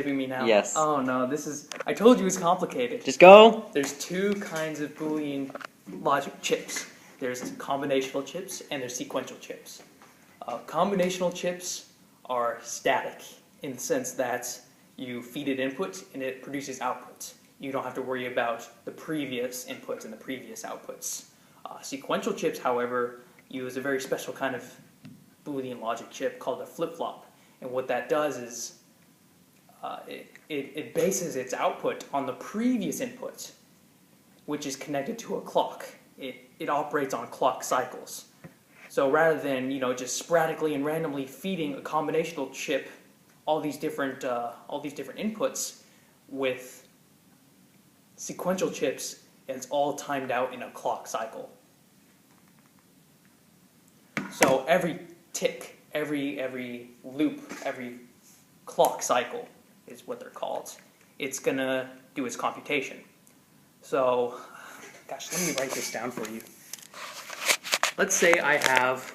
skipping me now? Yes. Oh no, I told you it's complicated. Just go. There's two kinds of Boolean logic chips. There's combinational chips and there's sequential chips. Combinational chips are static in the sense that you feed it input and it produces output. You don't have to worry about the previous inputs and the previous outputs. Sequential chips, however, use a very special kind of Boolean logic chip called a flip-flop. And what that does is it bases its output on the previous input, which is connected to a clock. It operates on clock cycles. So rather than just sporadically and randomly feeding a combinational chip all these different inputs, with sequential chips, it's all timed out in a clock cycle. So every tick, every loop, every clock cycle is what they're called. It's gonna do its computation. So, gosh, let me write this down for you. Let's say I have,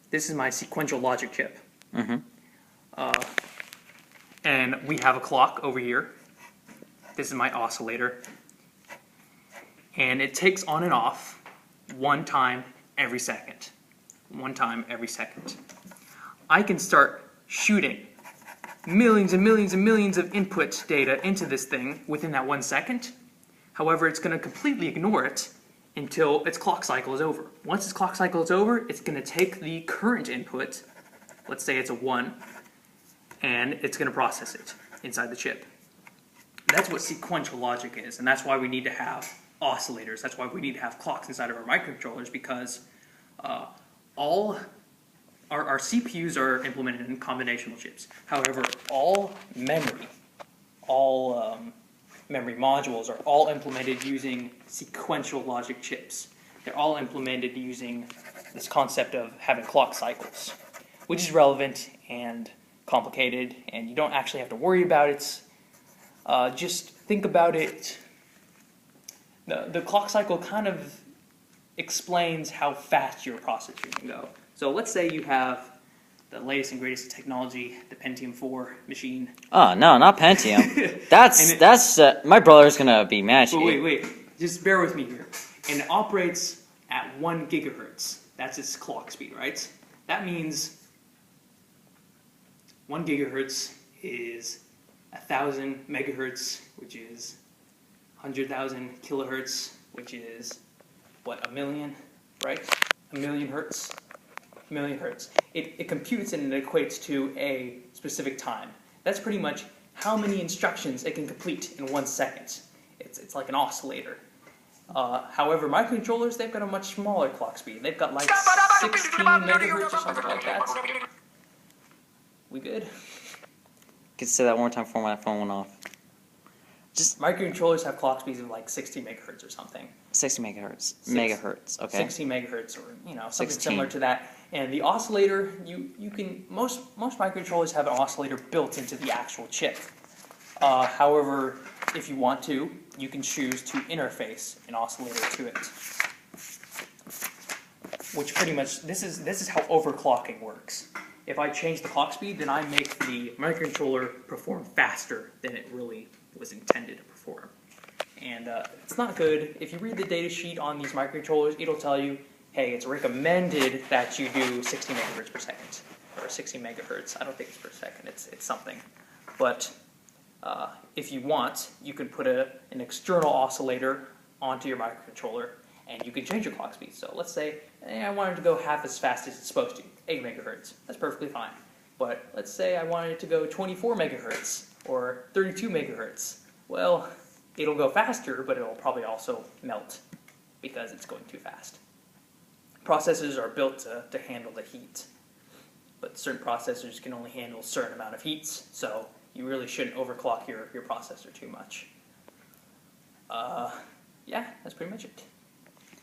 this is my sequential logic chip. Mm-hmm. And we have a clock over here. This is my oscillator. And it takes on and off one time every second. One time every second. I can start shooting millions and millions and millions of input data into this thing within that 1 second. However, it's going to completely ignore it until its clock cycle is over. Once its clock cycle is over, it's going to take the current input, let's say it's a 1, and it's going to process it inside the chip. That's what sequential logic is, and that's why we need to have oscillators. That's why we need to have clocks inside of our microcontrollers, because all our CPUs are implemented in combinational chips. However, all memory modules are all implemented using sequential logic chips. They're all implemented using this concept of having clock cycles, which is relevant and complicated, and you don't actually have to worry about it. Just think about it. The clock cycle kind of explains how fast your processor can go. So let's say you have the latest and greatest technology, the Pentium 4 machine. Oh, no, not Pentium. That's my brother's gonna be mad at you. Wait. Just bear with me here. And it operates at 1 gigahertz. That's its clock speed, right? That means 1 gigahertz is 1,000 megahertz, which is 100,000 kilohertz, which is, what, a million, right? A million hertz. A million hertz. It computes and it equates to a specific time. That's pretty much how many instructions it can complete in 1 second. It's like an oscillator. However, microcontrollers, they've got a much smaller clock speed. They've got like 16 megahertz or something like that. We good? Could say that one more time before my phone went off. Microcontrollers have clock speeds of like 60 megahertz or something. 60 megahertz. Megahertz, okay. 60 megahertz or, something 16. similar to that. And the oscillator, most microcontrollers have an oscillator built into the actual chip. However, if you want to, you can choose to interface an oscillator to it. Which pretty much, this is how overclocking works. If I change the clock speed, then I make the microcontroller perform faster than it really was intended to perform. And it's not good. If you read the data sheet on these microcontrollers, it'll tell you, hey, it's recommended that you do 60 megahertz per second, or 60 megahertz. I don't think it's per second, it's something. But if you want, you can put an external oscillator onto your microcontroller, and you can change your clock speed. So let's say I wanted to go half as fast as it's supposed to, 8 megahertz. That's perfectly fine. But let's say I wanted it to go 24 megahertz or 32 megahertz. Well, it'll go faster, but it'll probably also melt because it's going too fast. Processors are built to handle the heat, but certain processors can only handle a certain amount of heats, so you really shouldn't overclock your processor too much. Yeah, that's pretty much it.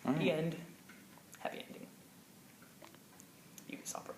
The end. Happy ending. You can stop